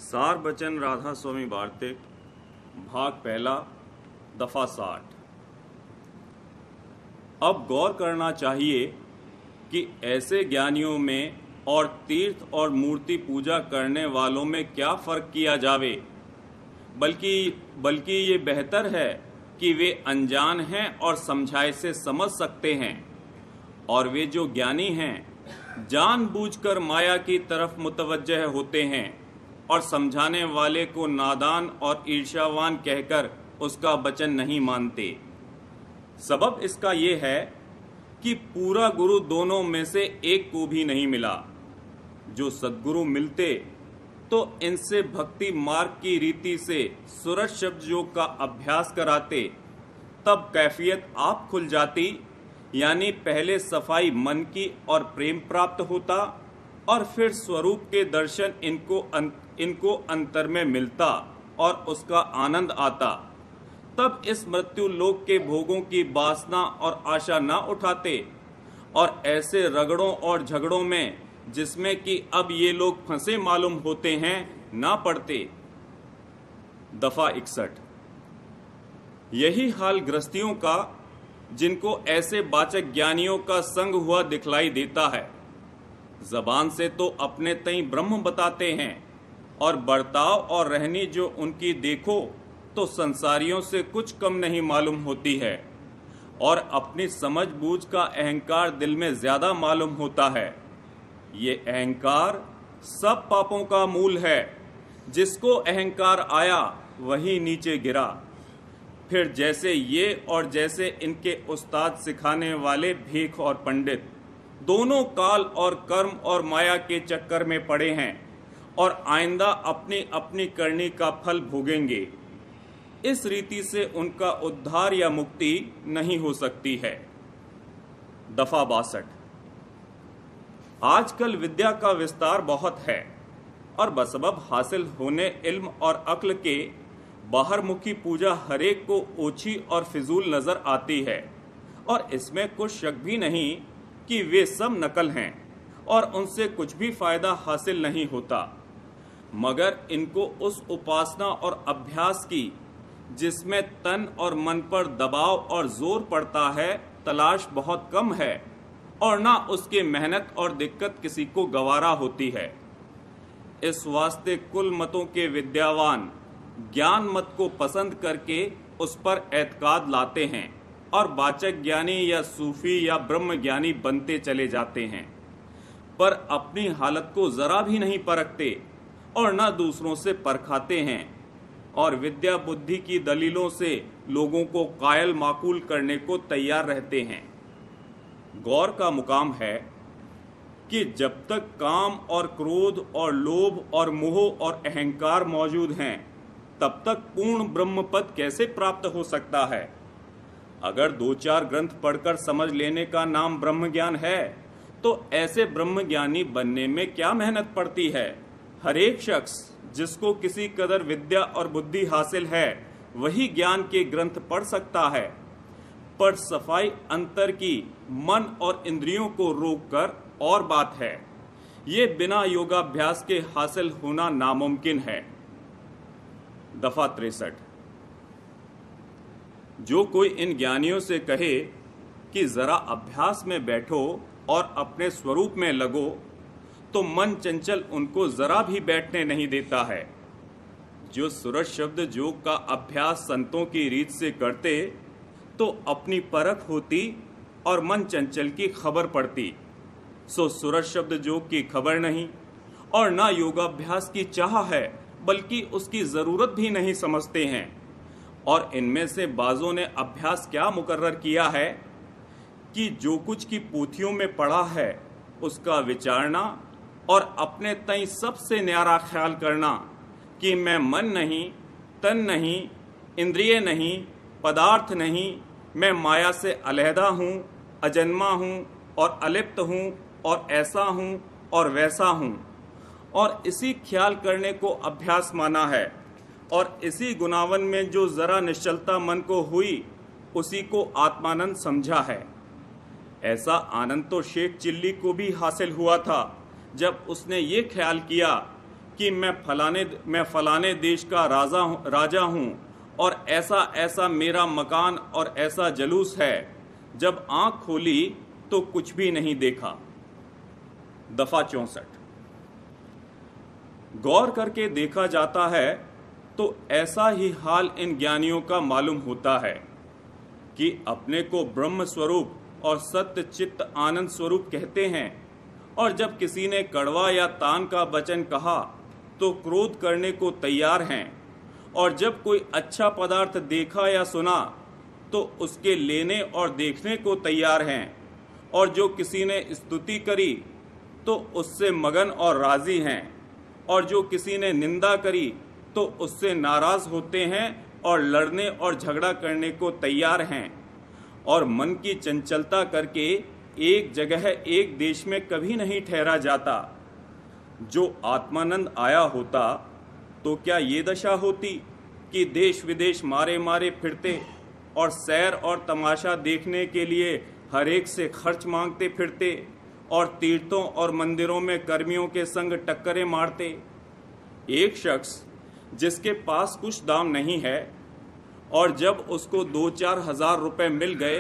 सार बचन राधा स्वामी वार्तिक भाग पहला दफा 60। अब गौर करना चाहिए कि ऐसे ज्ञानियों में और तीर्थ और मूर्ति पूजा करने वालों में क्या फर्क किया जावे, बल्कि ये बेहतर है कि वे अनजान हैं और समझाए से समझ सकते हैं, और वे जो ज्ञानी हैं जानबूझकर माया की तरफ मुतवज्जह होते हैं और समझाने वाले को नादान और ईर्ष्यावान कहकर उसका वचन नहीं मानते। सबब इसका ये है कि पूरा गुरु दोनों में से एक को भी नहीं मिला। जो सद्गुरु मिलते तो इनसे भक्ति मार्ग की रीति से सूरज शब्द योग का अभ्यास कराते, तब कैफियत आप खुल जाती, यानी पहले सफाई मन की और प्रेम प्राप्त होता और फिर स्वरूप के दर्शन इनको अंतर में मिलता और उसका आनंद आता। तब इस मृत्यु लोक के भोगों की वासना और आशा न उठाते और ऐसे रगड़ों और झगड़ों में जिसमें कि अब ये लोग फंसे मालूम होते हैं ना पड़ते। दफा 61। यही हाल गृहस्थियों का, जिनको ऐसे वाचक ज्ञानियों का संग हुआ दिखलाई देता है। जबान से तो अपने तई ब्रह्म बताते हैं और बर्ताव और रहनी जो उनकी देखो तो संसारियों से कुछ कम नहीं मालूम होती है, और अपनी समझ बूझ का अहंकार दिल में ज्यादा मालूम होता है। ये अहंकार सब पापों का मूल है। जिसको अहंकार आया वही नीचे गिरा। फिर जैसे ये और जैसे इनके उस्ताद सिखाने वाले भीख और पंडित दोनों काल और कर्म और माया के चक्कर में पड़े हैं और आइंदा अपनी अपनी करनी का फल भोगेंगे। इस रीति से उनका उद्धार या मुक्ति नहीं हो सकती है। दफा 62। आजकल विद्या का विस्तार बहुत है और बसबब हासिल होने इल्म और अक्ल के बाहरमुखी पूजा हरेक को ओछी और फिजूल नजर आती है, और इसमें कुछ शक भी नहीं कि वे सब नकल हैं और उनसे कुछ भी फायदा हासिल नहीं होता। मगर इनको उस उपासना और अभ्यास की जिसमें तन और मन पर दबाव और जोर पड़ता है तलाश बहुत कम है, और ना उसकी मेहनत और दिक्कत किसी को गवारा होती है। इस वास्ते कुल मतों के विद्यावान ज्ञान मत को पसंद करके उस पर एतकाद लाते हैं और वाचक ज्ञानी या सूफी या ब्रह्म ज्ञानी बनते चले जाते हैं, पर अपनी हालत को जरा भी नहीं परखते और न दूसरों से परखाते हैं, और विद्या बुद्धि की दलीलों से लोगों को कायल माकूल करने को तैयार रहते हैं। गौर का मुकाम है कि जब तक काम और क्रोध और लोभ और मोह और अहंकार मौजूद हैं, तब तक पूर्ण ब्रह्म पद कैसे प्राप्त हो सकता है। अगर 2-4 ग्रंथ पढ़कर समझ लेने का नाम ब्रह्म ज्ञान है, तो ऐसे ब्रह्म ज्ञानी बनने में क्या मेहनत पड़ती है। हर एक शख्स जिसको किसी कदर विद्या और बुद्धि हासिल है वही ज्ञान के ग्रंथ पढ़ सकता है, पर सफाई अंतर की मन और इंद्रियों को रोककर और बात है। ये बिना योगाभ्यास के हासिल होना नामुमकिन है। दफा 63। जो कोई इन ज्ञानियों से कहे कि जरा अभ्यास में बैठो और अपने स्वरूप में लगो, तो मन चंचल उनको जरा भी बैठने नहीं देता है। जो सूरज शब्द योग का अभ्यास संतों की रीत से करते तो अपनी परख होती और मन चंचल की खबर पड़ती। सो सूरज शब्द योग की खबर नहीं और ना योगाभ्यास की चाह है, बल्कि उसकी जरूरत भी नहीं समझते हैं। और इनमें से बाजों ने अभ्यास क्या मुकर्रर किया है कि जो कुछ की पोथियों में पढ़ा है उसका विचारना और अपने तई सबसे न्यारा ख्याल करना कि मैं मन नहीं, तन नहीं, इंद्रिय नहीं, पदार्थ नहीं, मैं माया से अलहदा हूँ, अजन्मा हूँ और अलिप्त हूँ और ऐसा हूँ और वैसा हूँ, और इसी ख्याल करने को अभ्यास माना है। और इसी गुनावन में जो जरा निश्चलता मन को हुई उसी को आत्मानंद समझा है। ऐसा आनंद तो शेख चिल्ली को भी हासिल हुआ था जब उसने ये ख्याल किया कि मैं फलाने देश का राजा हूँ और ऐसा ऐसा मेरा मकान और ऐसा जलूस है। जब आंख खोली तो कुछ भी नहीं देखा। दफा 64। गौर करके देखा जाता है तो ऐसा ही हाल इन ज्ञानियों का मालूम होता है कि अपने को ब्रह्म स्वरूप और सत्य चित्त आनंद स्वरूप कहते हैं, और जब किसी ने कड़वा या तान का वचन कहा तो क्रोध करने को तैयार हैं, और जब कोई अच्छा पदार्थ देखा या सुना तो उसके लेने और देखने को तैयार हैं, और जो किसी ने स्तुति करी तो उससे मगन और राजी हैं, और जो किसी ने निंदा करी तो उससे नाराज होते हैं और लड़ने और झगड़ा करने को तैयार हैं, और मन की चंचलता करके एक जगह एक देश में कभी नहीं ठहरा जाता। जो आत्मानंद आया होता तो क्या ये दशा होती कि देश विदेश मारे मारे फिरते और सैर और तमाशा देखने के लिए हर एक से खर्च मांगते फिरते और तीर्थों और मंदिरों में कर्मियों के संग टक्करें मारते। एक शख्स जिसके पास कुछ दाम नहीं है और जब उसको 2-4 हजार रुपए मिल गए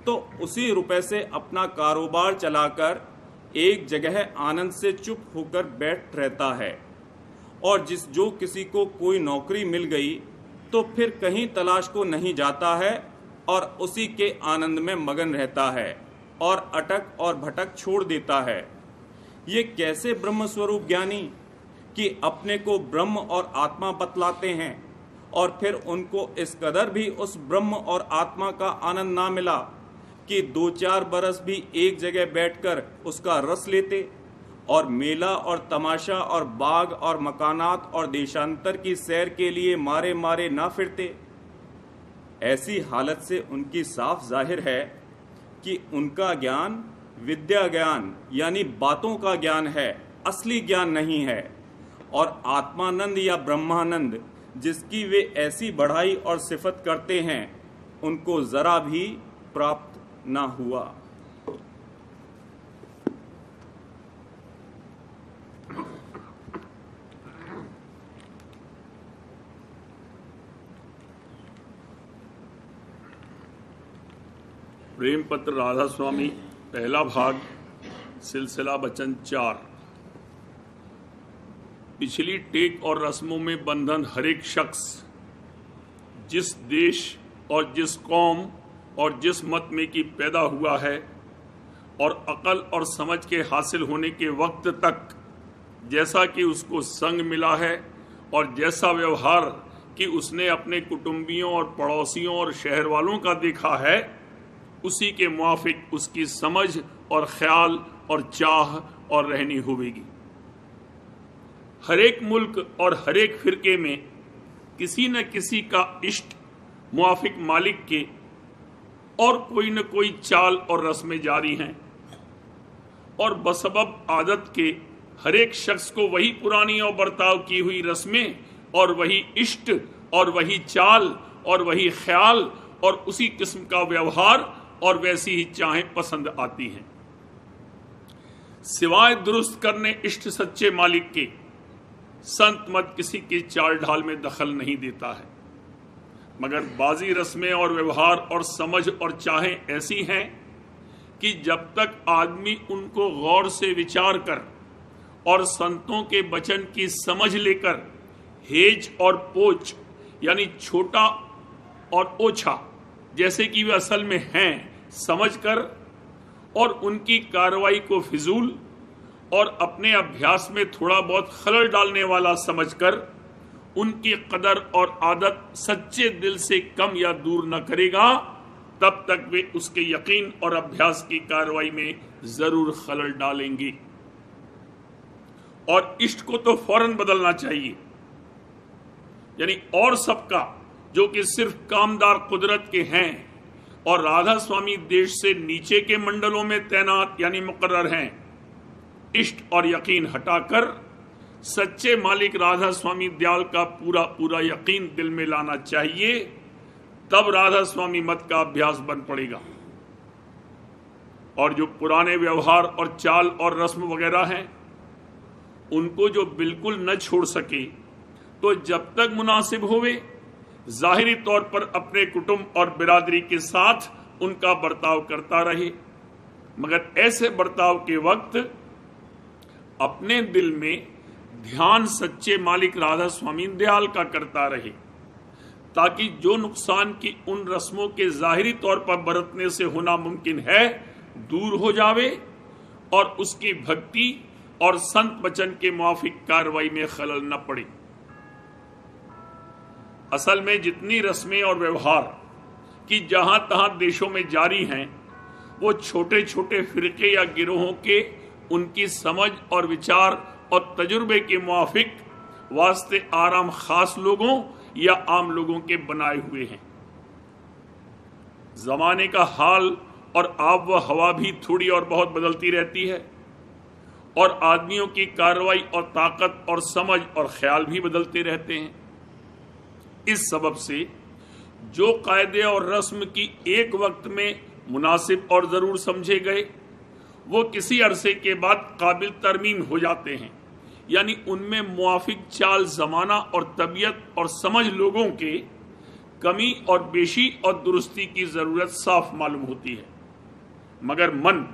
तो उसी रुपए से अपना कारोबार चलाकर एक जगह आनंद से चुप होकर बैठ रहता है, और जो किसी को कोई नौकरी मिल गई तो फिर कहीं तलाश को नहीं जाता है और उसी के आनंद में मगन रहता है और अटक और भटक छोड़ देता है। ये कैसे ब्रह्म स्वरूप ज्ञानी कि अपने को ब्रह्म और आत्मा बतलाते हैं और फिर उनको इस कदर भी उस ब्रह्म और आत्मा का आनंद ना मिला कि 2-4 बरस भी एक जगह बैठकर उसका रस लेते और मेला और तमाशा और बाग और मकानात और देशांतर की सैर के लिए मारे मारे ना फिरते। ऐसी हालत से उनकी साफ जाहिर है कि उनका ज्ञान विद्या ज्ञान यानी बातों का ज्ञान है, असली ज्ञान नहीं है, और आत्मानंद या ब्रह्मानंद जिसकी वे ऐसी बढ़ाई और सिफत करते हैं उनको जरा भी प्राप्त ना हुआ। प्रेम पत्र राधा स्वामी, पहला भाग, सिलसिला वचन 4। पिछली टेक और रस्मों में बंधन हर एक शख्स जिस देश और जिस कौम और जिस मत में की पैदा हुआ है और अकल और समझ के हासिल होने के वक्त तक जैसा कि उसको संग मिला है और जैसा व्यवहार कि उसने अपने कुटुंबियों और पड़ोसियों और शहर वालों का देखा है, उसी के मुआफिक उसकी समझ और ख्याल और चाह और रहनी होगी। हर एक मुल्क और हर एक फिरके में किसी न किसी का इष्ट मुआफिक मालिक के और कोई न कोई चाल और रस्में जारी हैं, और बसबब आदत के हर एक शख्स को वही पुरानी और बर्ताव की हुई रस्में और वही इष्ट और वही चाल और वही ख्याल और उसी किस्म का व्यवहार और वैसी ही चाहें पसंद आती हैं। सिवाय दुरुस्त करने इष्ट सच्चे मालिक के संत मत किसी की चाल ढाल में दखल नहीं देता है, मगर बाजी रस्में और व्यवहार और समझ और चाहें ऐसी हैं कि जब तक आदमी उनको गौर से विचार कर और संतों के वचन की समझ लेकर हेज और पोच यानी छोटा और ओछा जैसे कि वे असल में हैं समझकर और उनकी कार्रवाई को फिजूल और अपने अभ्यास में थोड़ा बहुत खलल डालने वाला समझकर उनकी कदर और आदत सच्चे दिल से कम या दूर न करेगा, तब तक वे उसके यकीन और अभ्यास की कार्रवाई में जरूर खलल डालेंगे। और इष्ट को तो फौरन बदलना चाहिए, यानी और सबका जो कि सिर्फ कामदार कुदरत के हैं और राधा स्वामी देश से नीचे के मंडलों में तैनात यानी मुकर्रर हैं, इष्ट और यकीन हटाकर सच्चे मालिक राधा स्वामी दयाल का पूरा पूरा यकीन दिल में लाना चाहिए, तब राधा स्वामी मत का अभ्यास बन पड़ेगा। और जो पुराने व्यवहार और चाल और रस्म वगैरह हैं उनको जो बिल्कुल न छोड़ सके, तो जब तक मुनासिब होवे जाहिरी तौर पर अपने कुटुंब और बिरादरी के साथ उनका बर्ताव करता रहे, मगर ऐसे बर्ताव के वक्त अपने दिल में ध्यान सच्चे मालिक राधा स्वामी दयाल का करता रहे, ताकि जो नुकसान की उन रस्मों के जाहिरी तौर पर बरतने से होना मुमकिन है दूर हो जावे और उसकी भक्ति और संत वचन के मुआफिक कार्रवाई में खलल न पड़े। असल में जितनी रस्में और व्यवहार की जहां तहां देशों में जारी हैं, वो छोटे छोटे फिरके या गिरोहों के उनकी समझ और विचार और तजुर्बे के मुआफिक वास्ते आराम खास लोगों या आम लोगों के बनाए हुए हैं। जमाने का हाल और आब व हवा भी थोड़ी और बहुत बदलती रहती है और आदमियों की कार्रवाई और ताकत और समझ और ख्याल भी बदलते रहते हैं। इस सबब से जो कायदे और रस्म की एक वक्त में मुनासिब और जरूर समझे गए, वो किसी अरसे के बाद काबिल तरमीम हो जाते हैं, यानी उनमें मुआफिक चाल जमाना और तबीयत और समझ लोगों के कमी और बेशी और दुरुस्ती की जरूरत साफ मालूम होती है। मगर मन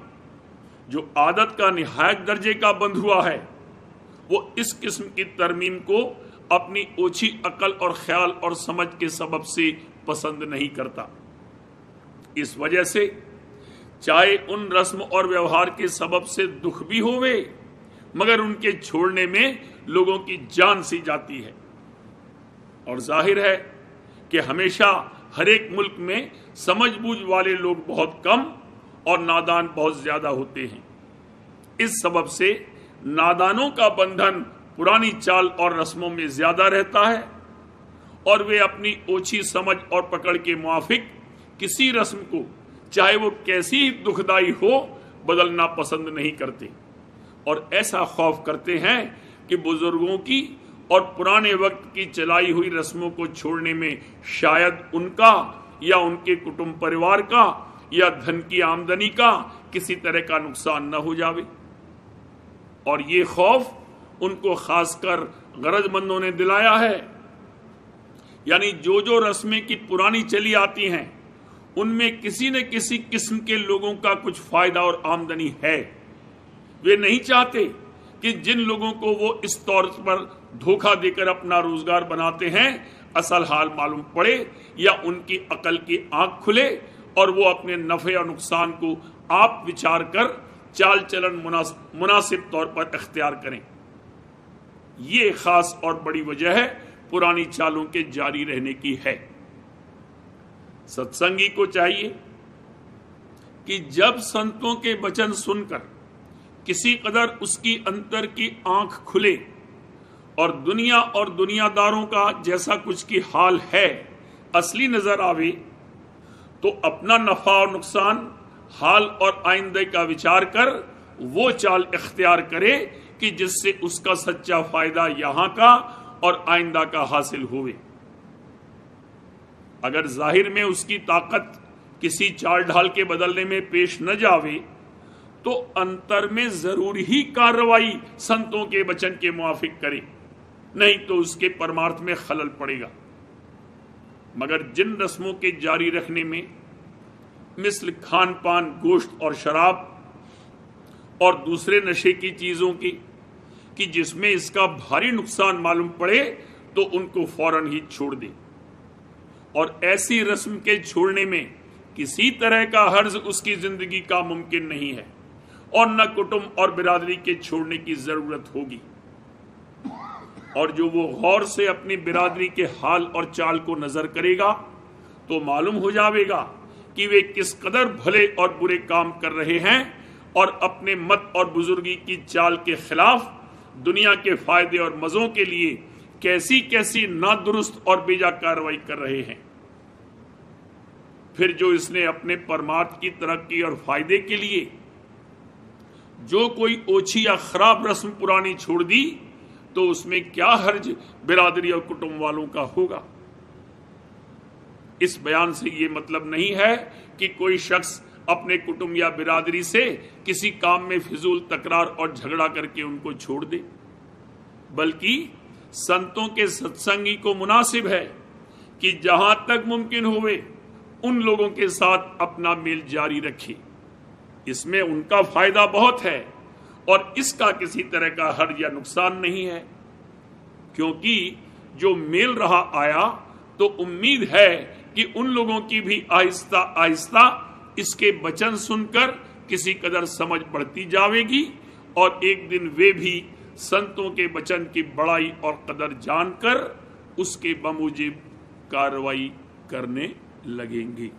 जो आदत का निहायत दर्जे का बंध हुआ है, वो इस किस्म की तरमीम को अपनी ओछी अकल और ख्याल और समझ के सबब से पसंद नहीं करता। इस वजह से चाहे उन रस्म और व्यवहार के सबब से दुख भी होवे, मगर उनके छोड़ने में लोगों की जान सी जाती है। और जाहिर है कि हमेशा हर एक मुल्क में समझबूझ वाले लोग बहुत कम और नादान बहुत ज्यादा होते हैं। इस सबब से नादानों का बंधन पुरानी चाल और रस्मों में ज्यादा रहता है और वे अपनी ओछी समझ और पकड़ के मुआफिक किसी रस्म को, चाहे वो कैसी ही दुखदाई हो, बदलना पसंद नहीं करते और ऐसा खौफ करते हैं कि बुजुर्गों की और पुराने वक्त की चलाई हुई रस्मों को छोड़ने में शायद उनका या उनके कुटुंब परिवार का या धन की आमदनी का किसी तरह का नुकसान न हो जावे। और ये खौफ उनको खासकर गरजमंदों ने दिलाया है, यानी जो जो रस्में की पुरानी चली आती हैं उनमें किसी न किसी किस्म के लोगों का कुछ फायदा और आमदनी है। वे नहीं चाहते कि जिन लोगों को वो इस तौर पर धोखा देकर अपना रोजगार बनाते हैं असल हाल मालूम पड़े या उनकी अकल की आंख खुले और वो अपने नफे और नुकसान को आप विचार कर चाल चलन मुनासिब तौर पर इख्तियार करें। ये खास और बड़ी वजह है पुरानी चालों के जारी रहने की है। सत्संगी को चाहिए कि जब संतों के वचन सुनकर किसी कदर उसकी अंतर की आंख खुले और दुनिया और दुनियादारों का जैसा कुछ की हाल है असली नजर आवे, तो अपना नफा और नुकसान, हाल और आइंदे का विचार कर वो चाल इख्तियार करे कि जिससे उसका सच्चा फायदा यहां का और आइंदा का हासिल हुए। अगर जाहिर में उसकी ताकत किसी चाल ढाल के बदलने में पेश न जावे, तो अंतर में जरूर ही कार्रवाई संतों के वचन के मुआफिक करे, नहीं तो उसके परमार्थ में खलल पड़ेगा। मगर जिन रस्मों के जारी रखने में मिसल खान पान, गोश्त और शराब और दूसरे नशे की चीजों की कि जिसमें इसका भारी नुकसान मालूम पड़े, तो उनको फौरन ही छोड़ दे। और ऐसी रस्म के छोड़ने में किसी तरह का हर्ज उसकी जिंदगी का मुमकिन नहीं है और न कुटुंब और बिरादरी के छोड़ने की जरूरत होगी। और जो वो गौर से अपनी बिरादरी के हाल और चाल को नजर करेगा, तो मालूम हो जाएगा कि वे किस कदर भले और बुरे काम कर रहे हैं और अपने मत और बुजुर्गी की चाल के खिलाफ दुनिया के फायदे और मजों के लिए कैसी कैसी नादुरुस्त और बेजा कार्रवाई कर रहे हैं। फिर जो इसने अपने परमार्थ की तरक्की और फायदे के लिए जो कोई ओछी या खराब रस्म पुरानी छोड़ दी, तो उसमें क्या हर्ज बिरादरी और कुटुंब वालों का होगा। इस बयान से ये मतलब नहीं है कि कोई शख्स अपने कुटुंब या बिरादरी से किसी काम में फिजूल तकरार और झगड़ा करके उनको छोड़ दे। बल्कि संतों के सत्संगी को मुनासिब है कि जहां तक मुमकिन हुए उन लोगों के साथ अपना मेल जारी रखे। इसमें उनका फायदा बहुत है और इसका किसी तरह का हर्ज या नुकसान नहीं है, क्योंकि जो मेल रहा आया तो उम्मीद है कि उन लोगों की भी आहिस्ता आहिस्ता इसके वचन सुनकर किसी कदर समझ बढ़ती जाएगी और एक दिन वे भी संतों के वचन की बड़ाई और कदर जानकर उसके बमूजिब कार्रवाई करने लगेंगे।